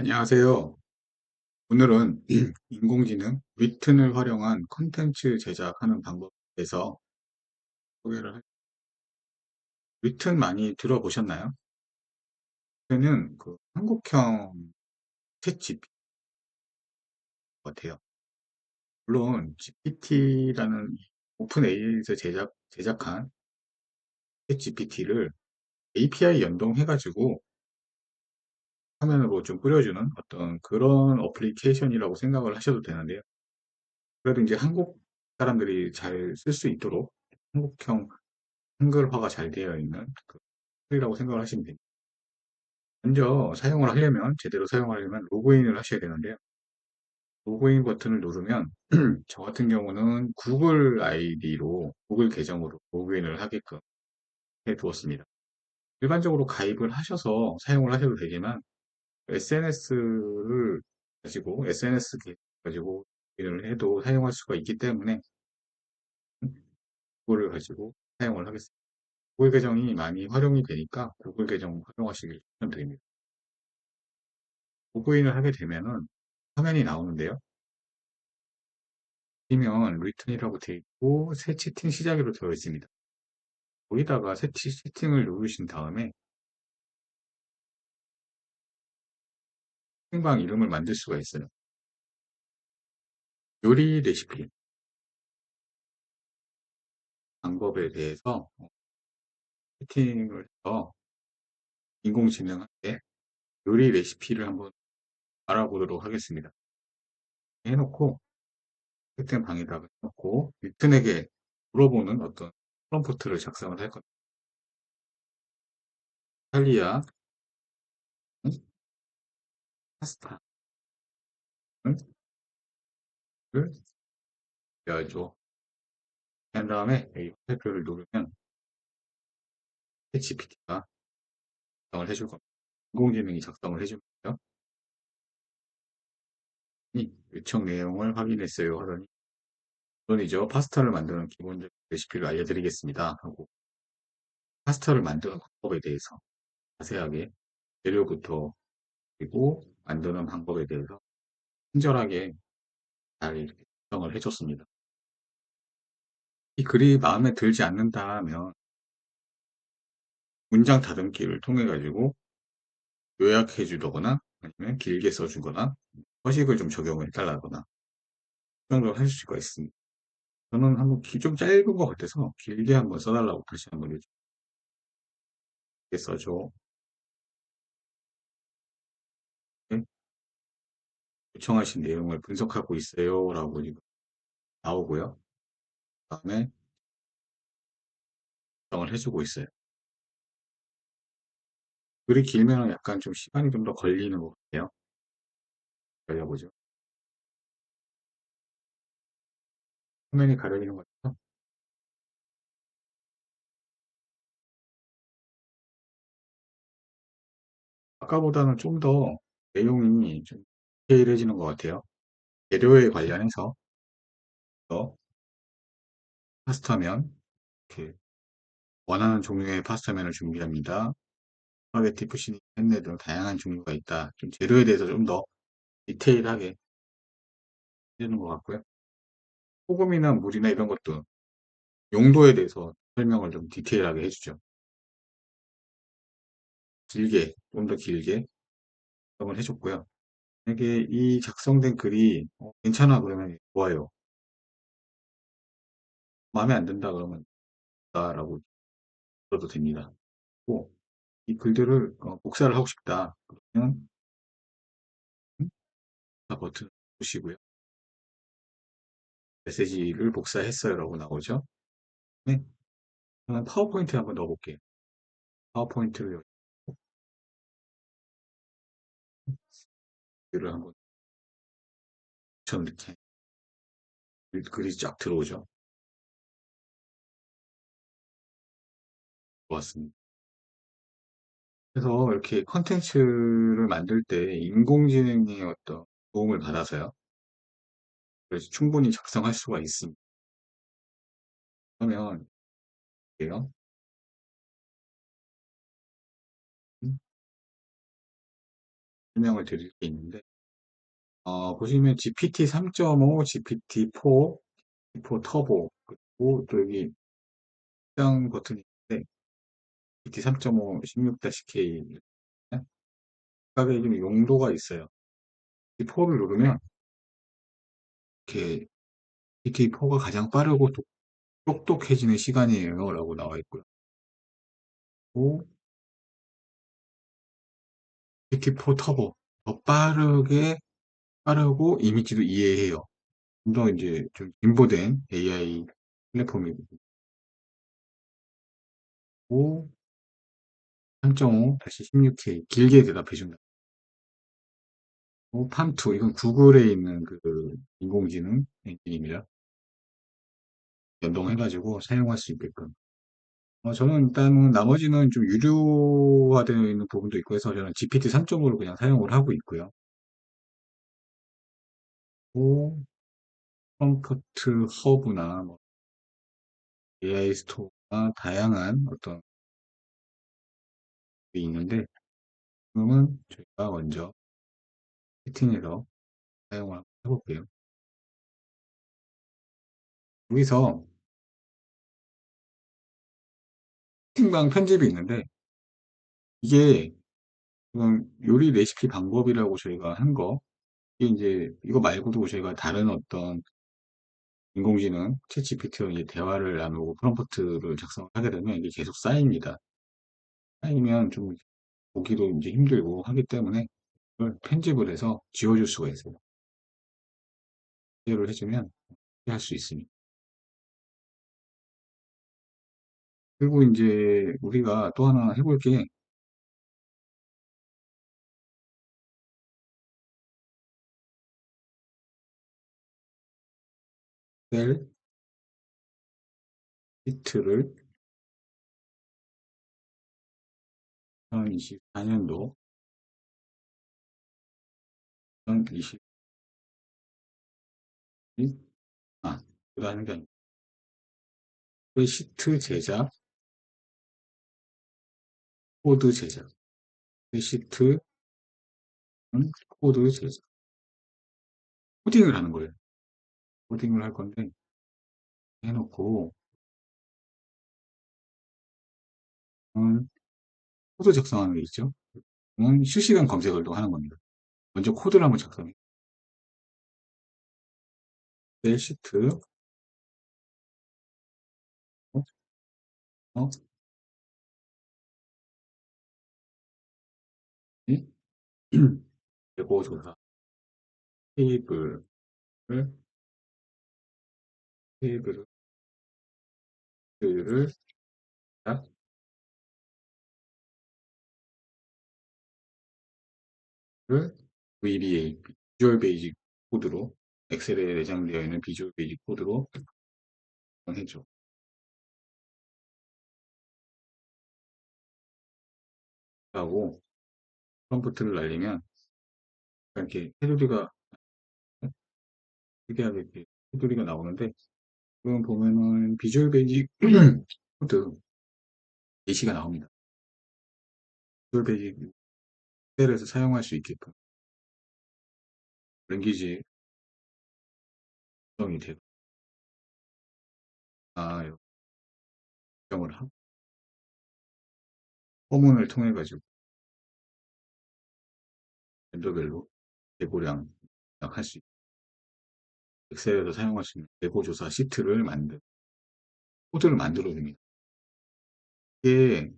안녕하세요. 오늘은 인공지능 위튼을 활용한 콘텐츠 제작하는 방법에 대해서 소개를 할, 위튼 많이 들어보셨나요? 위튼은 그 한국형 챗 GPT 같아요. 물론 GPT라는 오픈 AI에서 제작한 챗 GPT를 API 연동해가지고 화면으로 좀 뿌려주는 어떤 그런 어플리케이션이라고 생각을 하셔도 되는데요. 그래도 이제 한국 사람들이 잘 쓸 수 있도록 한국형 한글화가 잘 되어 있는 그 툴이라고 생각을 하시면 됩니다. 먼저 사용을 하려면, 제대로 사용하려면 로그인을 하셔야 되는데요. 로그인 버튼을 누르면, 저 같은 경우는 구글 아이디로, 구글 계정으로 로그인을 하게끔 해 두었습니다. 일반적으로 가입을 하셔서 사용을 하셔도 되지만, SNS를 가지고, SNS 가지고 로그인을 해도 사용할 수가 있기 때문에, 그거를 가지고 사용을 하겠습니다. 구글 계정이 많이 활용이 되니까 구글 계정 활용하시길 추천드립니다. 로그인을 하게 되면은 화면이 나오는데요. 보시면 리턴이라고 되어 있고 새 채팅 시작으로 되어 있습니다. 거기다가 새 채팅을 누르신 다음에 채팅방 이름을 만들 수가 있어요. 요리 레시피 방법에 대해서 채팅을 해서 인공지능한테 요리 레시피를 한번 알아보도록 하겠습니다. 해놓고 채팅방에다가 해놓고 리턴에게 물어보는 어떤 프롬프트를 작성을 할 겁니다. 이탈리아 응? 파스타를 넣어줘. 한 다음에 이 화살표를 누르면 챗GPT가 작성을 해줄 겁니다. 인공지능이 작성을 해줄 거예요. 이 요청 내용을 확인했어요 하더니 물론이죠. 파스타를 만드는 기본적인 레시피를 알려드리겠습니다 하고 파스타를 만드는 방법에 대해서 자세하게 재료부터 그리고 만드는 방법에 대해서 친절하게 잘 이렇게 설명을 해줬습니다. 이 글이 마음에 들지 않는다 하면 문장 다듬기를 통해 가지고 요약해 주거나 아니면 길게 써주거나 서식을 좀 적용을 해달라거나 그 정도를 하실 수가 있습니다. 저는 한번 좀 짧은 것 같아서 길게 한번 써달라고 다시 한번 길게 써줘. 네? 요청하신 내용을 분석하고 있어요 라고 지금 나오고요. 그 다음에 작성을 해주고 있어요. 글이 길면 약간 좀 시간이 좀 더 걸리는 것 같아요. 열려보죠. 화면이 가려지는 것 같아요. 아까보다는 좀 더 내용이 좀 디테일해지는 것 같아요. 재료에 관련해서 더 파스타면 이렇게 원하는 종류의 파스타면을 준비합니다. 스파게티, 푸시니, 펜네 등 다양한 종류가 있다. 좀 재료에 대해서 좀 더 디테일하게 해주는 것 같고요. 소금이나 물이나 이런 것도 용도에 대해서 설명을 좀 디테일하게 해주죠. 길게, 좀 더 길게 작성을 해줬고요. 만약에 이 작성된 글이 괜찮아 그러면 좋아요. 마음에 안 든다 그러면 라고 써도 됩니다. 또 이 글들을 복사를 하고 싶다 그러면 복사 버튼 누르시고요. 메시지를 복사했어요 라고 나오죠. 네, 저는 파워포인트에 한번 넣어볼게요. 파워포인트를 글을 한번 처음 이렇게 글이 쫙 들어오죠. 좋았습니다. 그래서 이렇게 컨텐츠를 만들 때 인공지능의 어떤 도움을 받아서요. 그래서 충분히 작성할 수가 있습니다. 그러면 이게요. 설명을 드릴 게 있는데, 보시면 GPT 3.5, GPT-4, GPT-4 터보, 그리고 또 여기 특정 버튼이 있는데, GPT 3.5 16-K, 각각의 좀 용도가 있어요. GPT-4를 누르면, 이렇게 GPT-4가 가장 빠르고 똑똑해지는 시간이에요. 라고 나와 있고요. 또 GPT-4 터보, 더 빠르고 이미지도 이해해요. 좀 더 이제 좀 진보된 AI 플랫폼이고, 3.5-16K, 길게 대답해준다. 팜2, 이건 구글에 있는 그 인공지능 엔진입니다. 연동해가지고 사용할 수 있게끔. 저는 일단은 나머지는 좀 유료화되어 있는 부분도 있고 해서 저는 GPT 3.5로 그냥 사용을 하고 있고요. 또 컴포트 허브나 뭐 AI 스토어나 다양한 어떤 게 있는데, 지금은 저희가 먼저 세팅해서 사용을 해볼게요. 여기서 채팅방 편집이 있는데, 이게 지금 요리 레시피 방법이라고 저희가 한 거, 이게 이제 이거 말고도 저희가 다른 어떤 인공지능 챗GPT와 이제 대화를 나누고 프롬프트를 작성하게 되면 이게 계속 쌓입니다. 쌓이면 좀 보기도 이제 힘들고 하기 때문에 이걸 편집을 해서 지워줄 수가 있어요. 지워를 해주면 할 수 있습니다. 그리고 이제 우리가 또 하나 해볼 게 셀 시트를 2024년도 2020, 그다는 게 아니고 시트 제작, 코드 제작, 시트 코드 제작, 코딩을 하는 거예요. 코딩을 할 건데 해놓고 코드 작성하는 게 있죠. 실시간 검색을 또 하는 겁니다. 먼저 코드를 한번 작성해. 셀 시트, 어, 어, 이, 재고 조사, 테이블을, 테이블을, 딱, 를 VBA, 비주얼 베이직 코드로, 엑셀에 내장되어 있는 비주얼 베이직 코드로 해줘. 하고, 프롬프트를 날리면, 이렇게 테두리가, 특이하게 이렇게 테두리가 나오는데, 지금 보면은 비주얼 베이직 코드 예시가 나옵니다. 비주얼 베이직 엑셀에서 사용할 수 있게끔, 랭귀지 구성이 되고, 이렇게 구성을 하고, 포문을 통해 가지고, vendor별로 재고량 할 수 있고, 엑셀에서 사용할 수 있는 재고조사 시트를 코드를 만들어줍니다. 이게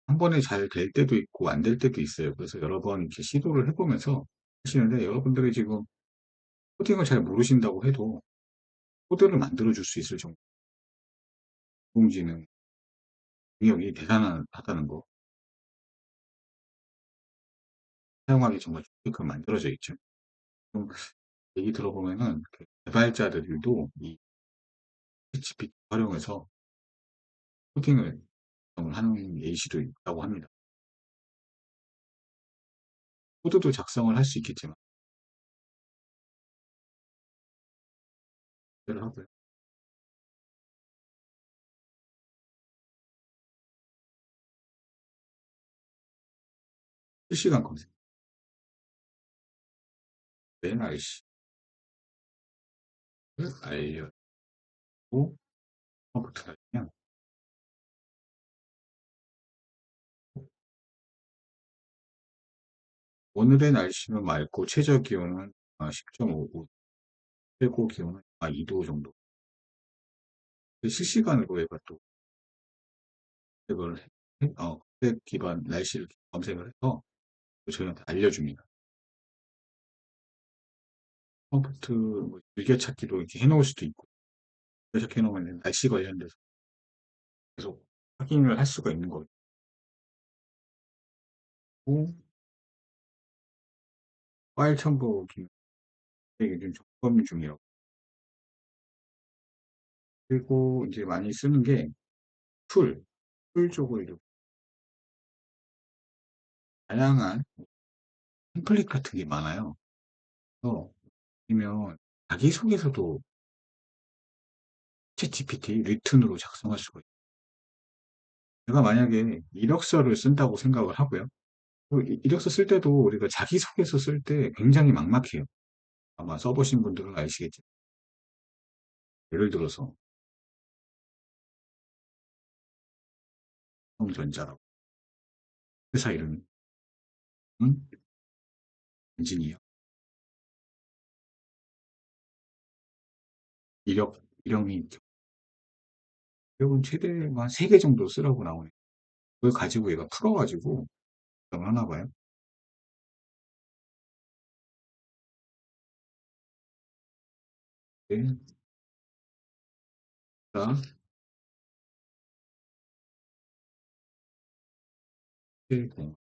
한 번에 잘 될 때도 있고 안 될 때도 있어요. 그래서 여러 번 이렇게 시도를 해보면서 하시는데, 여러분들이 지금 코딩을 잘 모르신다고 해도 코드를 만들어줄 수 있을 정도 인공지능 능력이 대단하다는 거, 사용하기 정말 좋게끔 만들어져 있죠. 좀 얘기 들어보면은 그 개발자들도 이 GPT 활용해서 코딩을 하는 예시도 있다고 합니다. 코드도 작성을 할 수 있겠지만, 그대로 하고요. 실시간 검색. 내 날씨를 알려고 처음부터 달리면 오늘의 날씨는 맑고 최저 기온은 10.5도, 최고 기온은 2도 정도. 실시간으로 얘가 또 검색 기반 날씨를 검색을 해서 또 저희한테 알려줍니다. 프롬프트 뭐 즐겨찾기도 이렇게 해놓을 수도 있고, 즐겨찾기 해놓으면 날씨 관련돼서 계속 확인을 할 수가 있는 거고, 파일 첨부 기능 되게 좀 점검 중이라고. 그리고 이제 많이 쓰는 게 툴 쪽으로 이렇게 다양한 템플릿 같은 게 많아요. 그래서 아니면 자기소개서도 챗 GPT 리튼으로 작성할 수가 있어요. 제가 만약에 이력서를 쓴다고 생각을 하고요. 이력서 쓸 때도 우리가 자기소개서 쓸 때 굉장히 막막해요. 아마 써보신 분들은 아시겠지만. 예를 들어서 삼성전자라고 회사 이름은 엔지니어. 이력이 이력은 최대 한 3개 정도 쓰라고 나오네요. 그걸 가지고 얘가 풀어가지고 하나 봐요. 네. 자, 공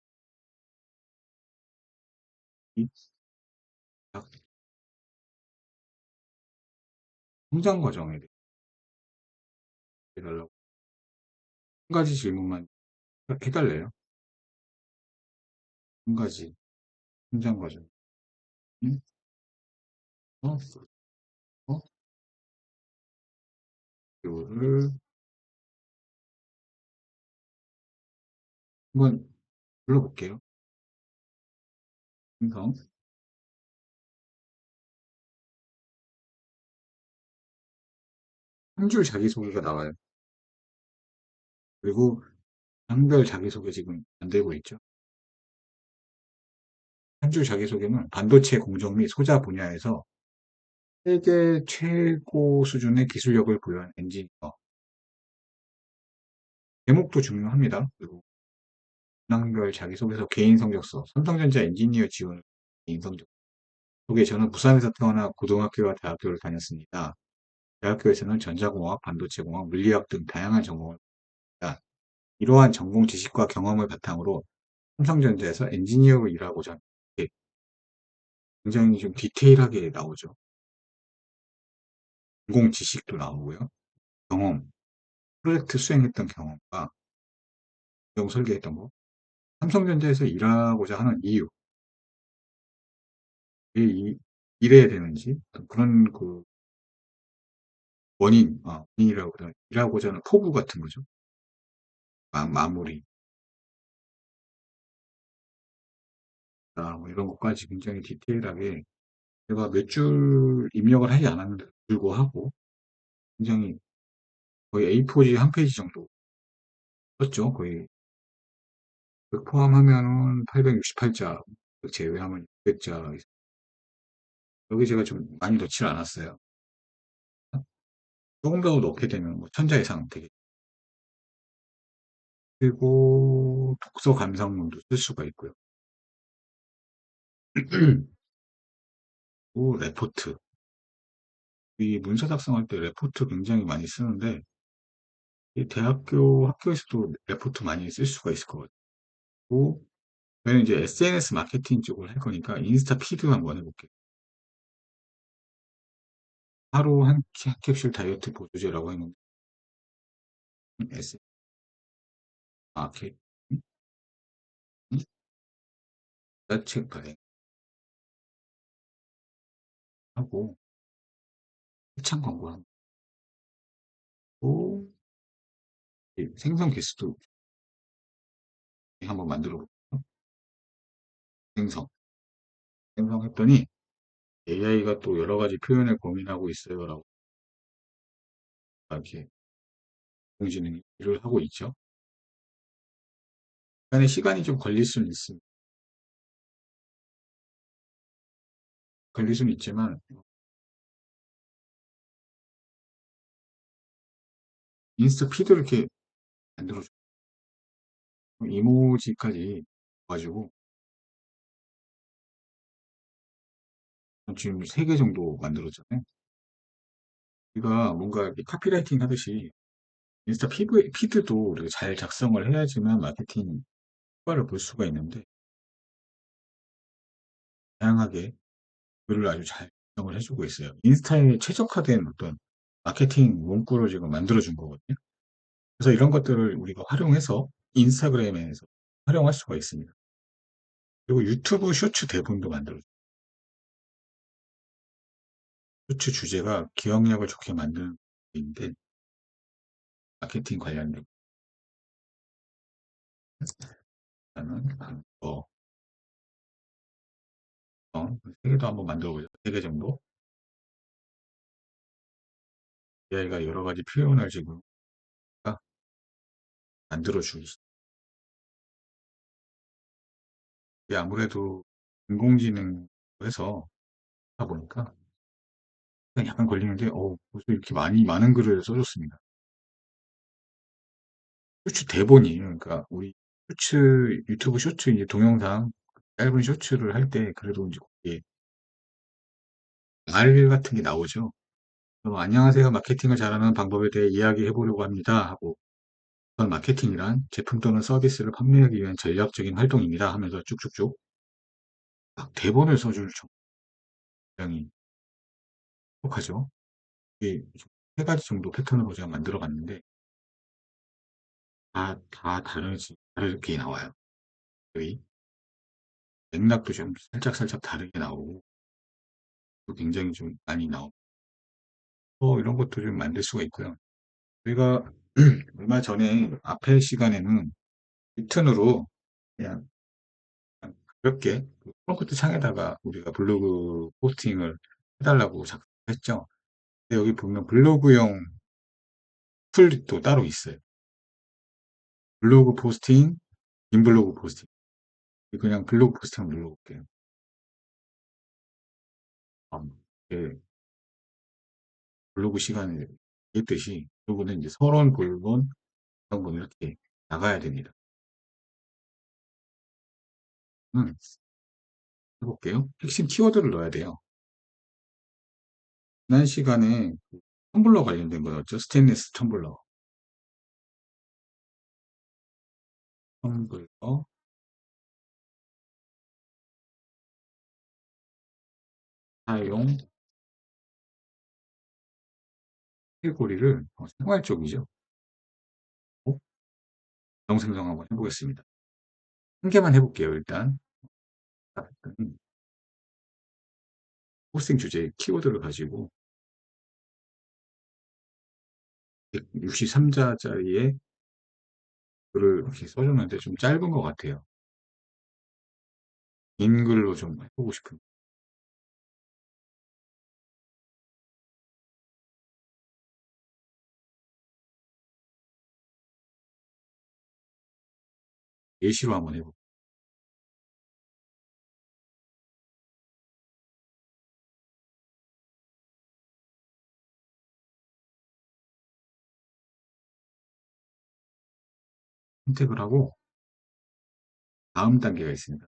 성장 과정에 대해 해달라고 한 가지 질문만 해달래요. 한 가지 성장 과정. 응? 어? 어? 이거를 한번 불러볼게요. 음성 한 줄 자기소개가 나와요. 그리고 한별 자기소개 지금 안 되고 있죠. 한 줄 자기소개는 반도체 공정 및 소자 분야에서 세계 최고 수준의 기술력을 보유한 엔지니어. 제목도 중요합니다. 그리고 분야별 자기소개서 개인 성적서, 삼성전자 엔지니어 지원 개인 성적. 소개 저는 부산에서 태어나 고등학교와 대학교를 다녔습니다. 대학교에서는 전자공학, 반도체공학, 물리학 등 다양한 전공을 합니다. 이러한 전공 지식과 경험을 바탕으로 삼성전자에서 엔지니어로 일하고자 합니다. 굉장히 좀 디테일하게 나오죠. 전공 지식도 나오고요. 경험, 프로젝트 수행했던 경험과 경 설계했던 거, 삼성전자에서 일하고자 하는 이유, 왜 일해야 되는지 그런 그 원인이라고 그러나 일하고자 하는 포부 같은 거죠. 마무리, 뭐 이런 것까지 굉장히 디테일하게 제가 몇 줄 입력을 하지 않았는데도 불구하고 굉장히 거의 A4지 한 페이지 정도 썼죠. 거의 포함하면은 868자, 제외하면 600자. 여기 제가 좀 많이 넣지를 않았어요. 조금 더 넣게 되면 뭐 1000자 이상 되겠죠. 그리고 독서 감상문도 쓸 수가 있고요. 또 레포트. 이 문서 작성할 때 레포트 굉장히 많이 쓰는데 이 학교에서도 레포트 많이 쓸 수가 있을 것 같고 저는 이제 SNS 마케팅 쪽을 할 거니까 인스타 피드 한번 해볼게요. 하루 한 캡슐 다이어트 보조제라고 했는데 SNS 마케팅 야채 발행하고 해창 광고하고 생성 개수도 한번 만들어 볼게요. 생성 생성했더니 AI가 또 여러 가지 표현을 고민하고 있어요라고 이렇게 공지는 일을 하고 있죠. 약간의 시간이 좀 걸릴 수는 있습니다. 걸릴 수는 있지만 인스타 피드를 이렇게 만들어줘 이모지까지 가지고 지금 3개 정도 만들었잖아요. 우리가 뭔가 이렇게 카피라이팅 하듯이 인스타 피드도 우리가 잘 작성을 해야지만 마케팅 효과를 볼 수가 있는데 다양하게 글을 아주 잘 작성을 해주고 있어요. 인스타에 최적화된 어떤 마케팅 문구를 지금 만들어준 거거든요. 그래서 이런 것들을 우리가 활용해서 인스타그램에서 활용할 수가 있습니다. 그리고 유튜브 쇼츠 대본도 만들어줘요. 쇼츠 주제가 기억력을 좋게 만드는 인데 마케팅 관련된 거는 세 개도 한번 만들어 보죠. 3개 정도. AI가 여러 가지 표현을 지금 만들어 주기. 이게 아무래도 인공지능에서 하다 보니까 시간이 약간 걸리는데, 벌써 이렇게 많은 글을 써줬습니다. 쇼츠 대본이에요. 그러니까 우리 유튜브 쇼츠 이제 동영상 짧은 쇼츠를 할 때 그래도 이제 거기에 말 같은 게 나오죠. 안녕하세요. 마케팅을 잘하는 방법에 대해 이야기해 보려고 합니다. 하고 우선 마케팅이란 제품 또는 서비스를 판매하기 위한 전략적인 활동입니다. 하면서 쭉쭉쭉 막 대본을 써줄 정량이 똑하죠. 이게 세 가지 정도 패턴으로 제가 만들어 봤는데 다 다르게 나와요. 여기 맥락도 좀 살짝살짝 다르게 나오고 또 굉장히 좀 많이 나오고 이런 것도 좀 만들 수가 있고요. 저희가 얼마 전에 앞에 시간에는 웹툰으로 그냥 가볍게 그 프롬프트 창에다가 우리가 블로그 포스팅을 해달라고 작성했죠. 근데 여기 보면 블로그용 툴이 또 따로 있어요. 블로그 포스팅, 인블로그 포스팅. 그냥 블로그 포스팅 한번 눌러볼게요. 예, 블로그 시간을 얘기했듯이 블로그는 이제 서론, 본론, 장문 이렇게 나가야 됩니다. 해볼게요. 핵심 키워드를 넣어야 돼요. 지난 시간에 그 텀블러 관련된 거였죠. 스테인리스 텀블러. 텀블러 사용 카테고리를 생활 쪽이죠. 정생성 한번 해보겠습니다. 한 개만 해볼게요. 일단 포스팅 주제 키워드를 가지고 163자짜리의 글을 이렇게 써줬는데 좀 짧은 것 같아요. 긴 글로 좀 해보고 싶은 예시로 한번 해볼게요. 선택을 하고 다음 단계가 있습니다.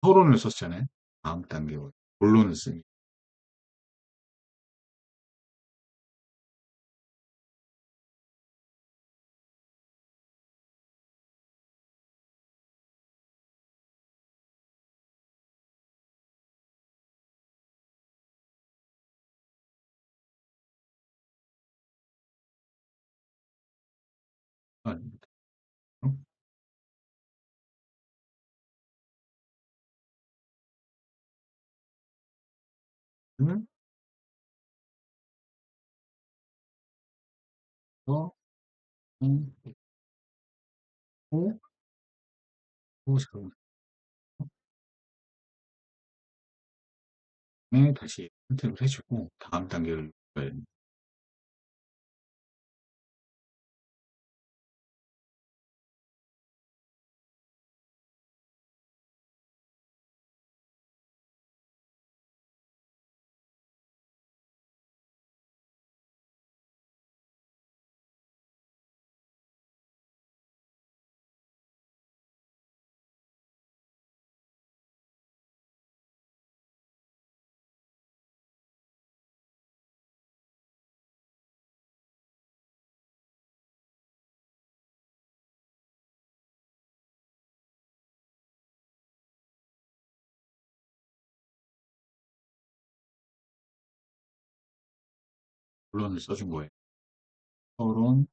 서론을 썼잖아요. 다음 단계로 본론을 쓰니 아, 어? 음? 어? 음? 어? 잠깐만. 다음에 다시 선택을 해주고 다음 단계를 눌러야 됩니다. 본론을 써준 거예요. 서론,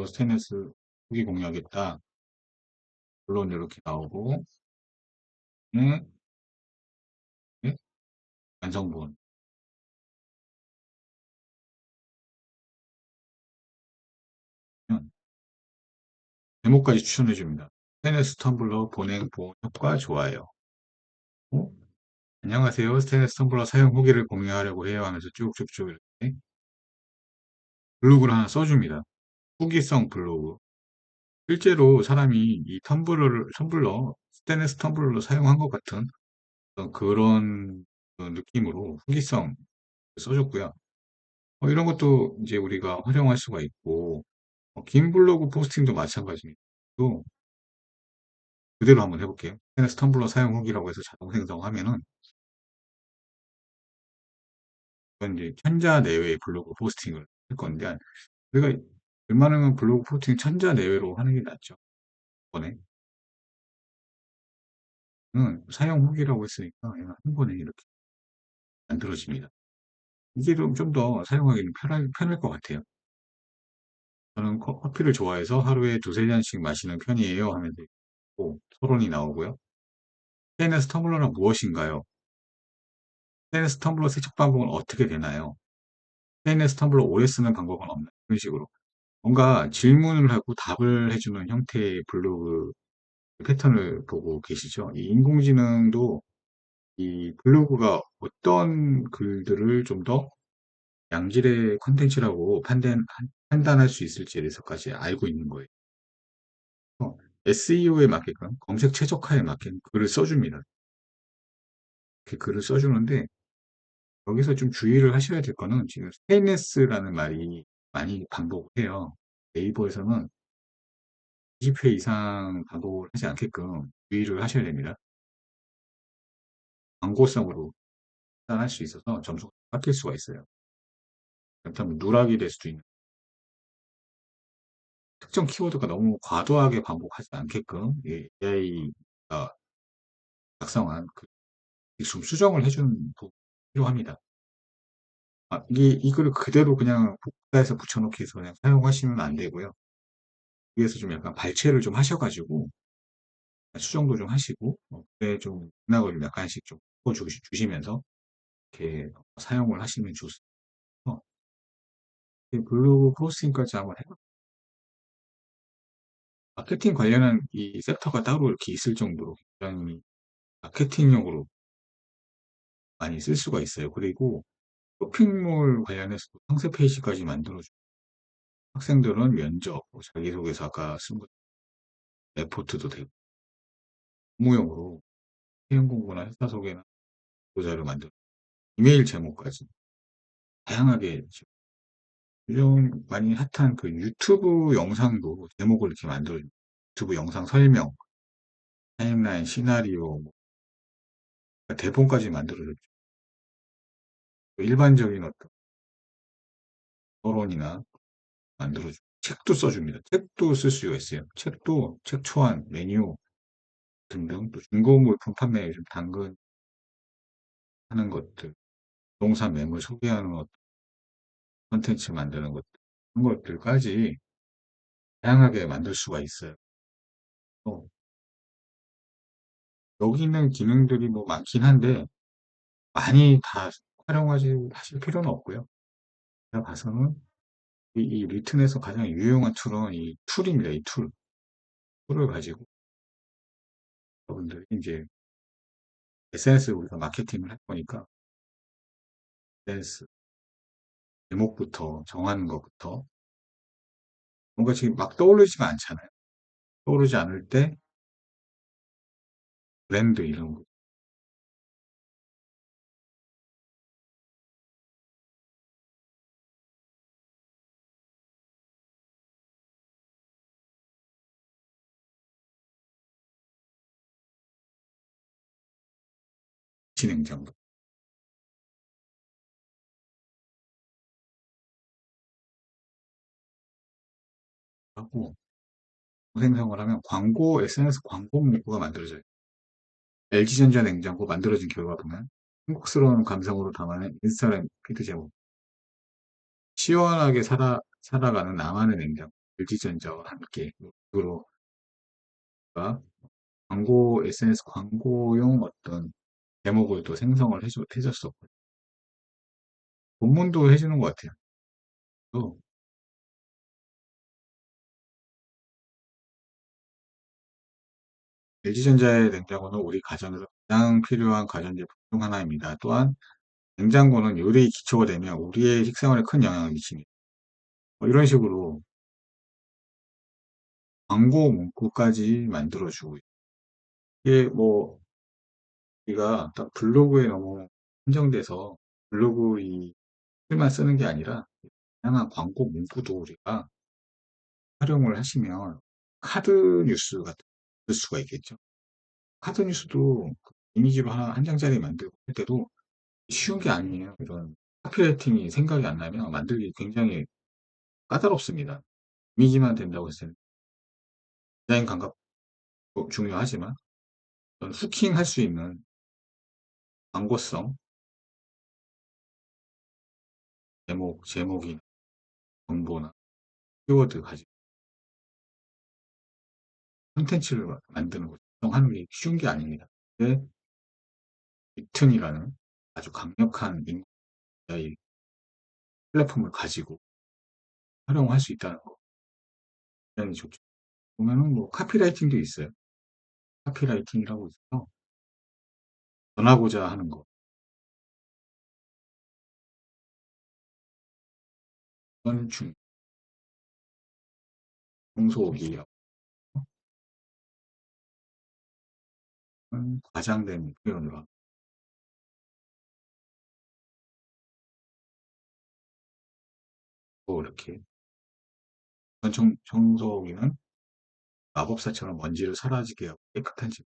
스테인리스 후기 공유하겠다. 본론 이렇게 나오고, 네, 네, 완성본. 제목까지 추천해 줍니다. 스테인리스 텀블러 보냉 보온 효과 좋아요. 어? 안녕하세요. 스테인리스 텀블러 사용 후기를 공유하려고 해요 하면서 쭉쭉쭉 이렇게 블로그를 하나 써줍니다. 후기성 블로그. 실제로 사람이 이 텀블러, 스테인리스 텀블러를 사용한 것 같은 그런 느낌으로 후기성 써줬고요. 이런 것도 이제 우리가 활용할 수가 있고, 긴 블로그 포스팅도 마찬가지입니다. 또 그대로 한번 해볼게요. 스테인리스 텀블러 사용 후기라고 해서 자동 생성하면은, 이건 이제 천자 내외의 블로그 포스팅을 할 건데, 우리가 웬만하면 블로그 포스팅 천자 내외로 하는 게 낫죠. 이번에. 사용 후기라고 했으니까 그냥 한 번에 이렇게 만들어집니다. 이게 좀 더 사용하기는 편할 것 같아요. 저는 커피를 좋아해서 하루에 두세 잔씩 마시는 편이에요 하면서 있고, 토론이 나오고요. 스테인리스 텀블러는 무엇인가요? 스테인리스 텀블러 세척 방법은 어떻게 되나요? 스테인리스 텀블러 오래 쓰는 방법은 없나요? 이런 식으로 뭔가 질문을 하고 답을 해주는 형태의 블로그 패턴을 보고 계시죠? 이 인공지능도 이 블로그가 어떤 글들을 좀 더 양질의 컨텐츠라고 판단할 수 있을지에 대해서까지 알고 있는 거예요. SEO에 맞게끔 검색 최적화에 맞게 글을 써줍니다. 이렇게 글을 써주는데 여기서 좀 주의를 하셔야 될 거는 지금 스테인레스라는 말이 많이 반복해요. 네이버에서는 20회 이상 반복을 하지 않게끔 주의를 하셔야 됩니다. 광고성으로 판단할 수 있어서 점수가 깎일 수가 있어요. 그렇다면 누락이 될 수도 있는 특정 키워드가 너무 과도하게 반복하지 않게끔 AI가 작성한 좀 수정을 해주는 부분이 필요합니다. 이 글을 그대로 그냥 복사해서 붙여넣기 해서 그냥 사용하시면 안 되고요. 위에서 좀 약간 발췌를 좀 하셔가지고 수정도 좀 하시고 그에 좀 맥락을 약간씩 좀 주시면서 이렇게 사용을 하시면 좋습니다. 블로그 포스팅까지 한번 해볼게요. 마케팅 관련한 이 섹터가 따로 이렇게 있을 정도로 굉장히 마케팅용으로 많이 쓸 수가 있어요. 그리고 쇼핑몰 관련해서 상세 페이지까지 만들어주고 학생들은 면접, 뭐 자기소개서 아까 쓴 것, 레포트도 되고 업무용으로 시험 공부나 회사 소개나 보자를 만들고 이메일 제목까지 다양하게 지금 요즘 많이 핫한 그 유튜브 영상도 제목을 이렇게 만들어요. 유튜브 영상 설명, 타임라인, 시나리오, 뭐 대본까지 만들어줬죠. 일반적인 어떤 토론이나 만들어주고 책도 써줍니다. 책도 쓸 수가 있어요. 책도 책 초안, 메뉴 등등 또 중고물품 판매 요즘 당근하는 것들, 부동산 매물 소개하는 것, 콘텐츠 만드는 것들 그런 것들까지 다양하게 만들 수가 있어요. 또 여기 있는 기능들이 뭐 많긴 한데 많이 다 활용하지 하실 필요는 없고요. 제가 봐서는 이 리튼에서 가장 유용한 툴은 이 툴입니다. 이 툴을 가지고 여러분들이 이제 SNS 우리가 마케팅을 할 거니까 SNS 제목부터 정하는 것부터 뭔가 지금 막 떠오르지가 않잖아요. 떠오르지 않을 때 브랜드 이런 거 진행장도 하고 생성을 하면 광고 SNS 광고 문구가 만들어져요. LG전자 냉장고 만들어진 결과 보면 행복스러운 감성으로 담아낸 인스타그램 피드 제목 시원하게 살아가는 나만의 냉장고 LG전자와 함께 으로 광고 SNS 광고용 어떤 제목을 또 생성을 해줬었고 본문도 해주는 것 같아요. 또 LG전자의 냉장고는 우리 가정에서 가장 필요한 가전제품 중 하나입니다. 또한 냉장고는 요리의 기초가 되며 우리의 식생활에 큰 영향을 미칩니다. 뭐 이런 식으로 광고 문구까지 만들어주고 이게 뭐 우리가 딱 블로그에 너무 한정돼서 블로그 이 글만 쓰는 게 아니라 다양한 광고 문구도 우리가 활용을 하시면 카드 뉴스 같은 거 쓸 수가 있겠죠. 카드 뉴스도 그 이미지로 하나 한 장짜리 만들고 할 때도 쉬운 게 아니에요. 이런 카피라이팅이 생각이 안 나면 만들기 굉장히 까다롭습니다. 이미지만 된다고 했을 때 디자인 감각도 중요하지만 어떤 후킹할 수 있는 광고성, 제목이 정보나 키워드 가지고 콘텐츠를 만드는 거 하는 게 쉬운 게 아닙니다. 근데 빅튼이라는 아주 강력한 AI 플랫폼을 가지고 활용할 수 있다는 거 굉장히 좋죠. 보면은 뭐 카피라이팅도 있어요. 카피라이팅이라고 있어서 전하고자 하는 거. 중 청소기하고 과장된 표현으로 하고 이렇게 청소기는 마법사처럼 먼지를 사라지게 하고 깨끗한 집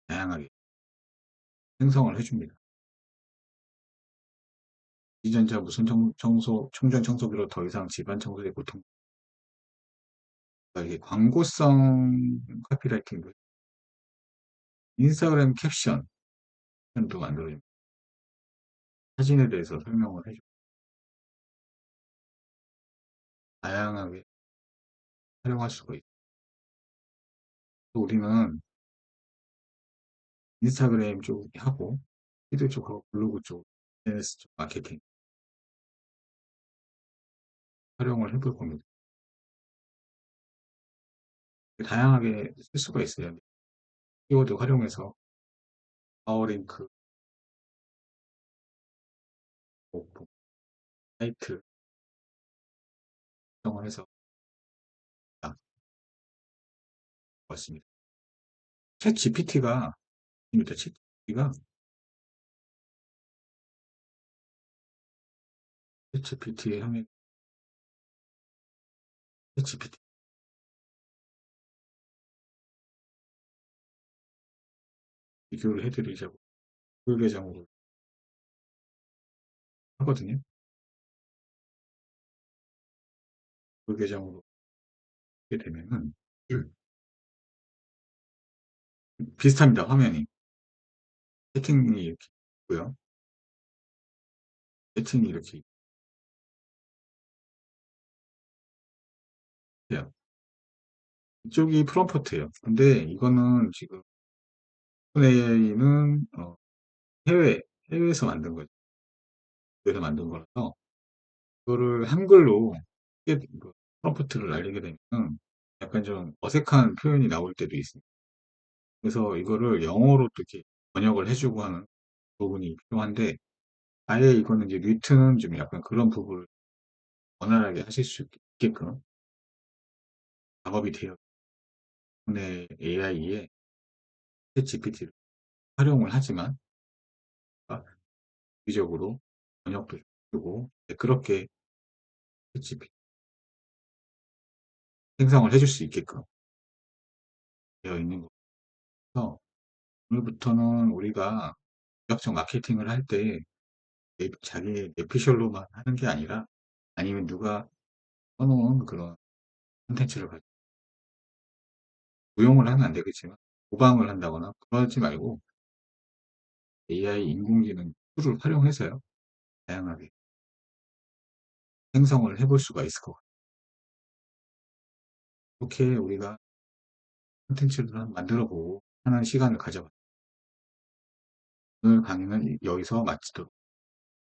다양하게 생성을 해줍니다. 이전자 무슨 충전 청소기로 더 이상 집안 청소에 고통 이게 광고성 카피라이팅도 인스타그램 캡션도 만들어줍니다. 사진에 대해서 설명을 해주고 다양하게 활용할 수가 있고 또 우리는 인스타그램 쪽하고 피드 쪽하고 블로그 쪽 SNS 쪽 마케팅 활용을 해볼 겁니다. 다양하게 쓸 수가 있어요. 키워드 활용해서 파워링크, 뭐, 사이트 활용을 해서 왔습니다. 챗 GPT가 챗 GPT가 챗 GPT의 형의 챗 GPT 비교를 해드리자고 그 계정으로 하거든요. 그 계정으로 하게 되면은 비슷합니다. 화면이 세팅이 이렇게 있고요. 세팅이 이렇게 있고요. 이쪽이 프롬프트예요. 근데 이거는 지금 AI는 해외에서 만든 거죠. 해외에서 만든 거라서 그거를 한글로 그 프롬프트를 날리게 되면 약간 좀 어색한 표현이 나올 때도 있습니다. 그래서 이거를 영어로 또 이렇게 번역을 해주고 하는 부분이 필요한데, 아예 이거는 이제 뮤트는 좀 약간 그런 부분을 원활하게 하실 수 있게끔 작업이 되어 있는 AI에 챗GPT를 활용을 하지만 주기적으로 번역도 해주고 그렇게 챗GPT 생성을 해줄 수 있게끔 되어 있는 거라서 오늘부터는 우리가 무작정 마케팅을 할 때 자기 내피셜로만 하는 게 아니라 아니면 누가 써놓은 그런 콘텐츠를 가지고 무용을 하면 안 되겠지만 모방을 한다거나 그러지 말고 AI 인공지능 툴을 활용해서요. 다양하게 생성을 해볼 수가 있을 것 같아요. 이렇게 우리가 콘텐츠를 한번 만들어 보고 하는 시간을 가져봤어요. 오늘 강의는 여기서 마치도록